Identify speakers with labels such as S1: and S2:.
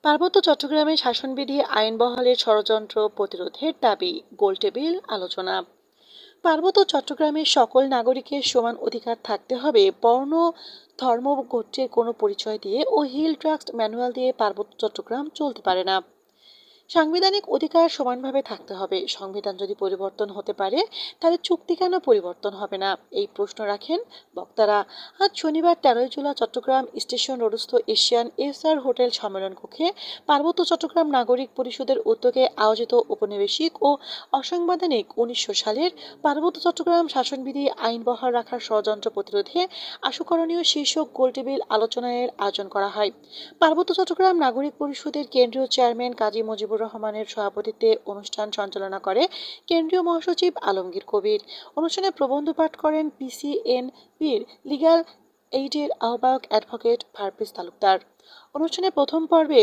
S1: পার্বত্য চট্টগ্রামে শাসনবিধি আইন বহালের ষড়যন্ত্র প্রতিরোধের দাবি, গোলটেবিল আলোচনা। পার্বত্য চট্টগ্রামের সকল নাগরিকের সমান অধিকার থাকতে হবে। বর্ণ, ধর্ম, গোত্রের কোনো পরিচয় দিয়ে ও হিল ট্রাস্ট ম্যানুয়াল দিয়ে পার্বত্য চট্টগ্রাম চলতে পারে না। সাংবিধানিক অধিকার সমানভাবে থাকতে হবে। সংবিধান যদি পরিবর্তন হতে পারে, তাহলে চুক্তি কেন পরিবর্তন হবে না, এই প্রশ্ন রাখেন বক্তারা। আজ শনিবার 13 জুলাই চট্টগ্রাম স্টেশন রোডস্থ এশিয়ান এসআর হোটেল সম্মেলন কক্ষে পার্বত্য চট্টগ্রাম নাগরিক পরিষদের উদ্যোগে আয়োজিত ঔপনিবেশিক ও অসাংবিধানিক 1900 সালের পার্বত্য চট্টগ্রাম শাসনবিধি আইন বহাল রাখার ষড়যন্ত্র প্রতিরোধে আশুকরণীয় শীর্ষক গোলটেবিল আলোচনার আয়োজন করা হয়। পার্বত্য চট্টগ্রাম নাগরিক পরিষদের কেন্দ্রীয় চেয়ারম্যান কাজী মুজিবুর রহমানের সভাপতিত্বে অনুষ্ঠান সঞ্চালনা করে কেন্দ্রীয় মহাসচিব আলমগীর কবির। অনুষ্ঠানে প্রবন্ধ পাঠ করেন পিসিএনপির লিগ্যাল এইডের আহ্বায়ক অ্যাডভোকেট ফারবিজ তালুকদার। অনুষ্ঠানে প্রথম পর্বে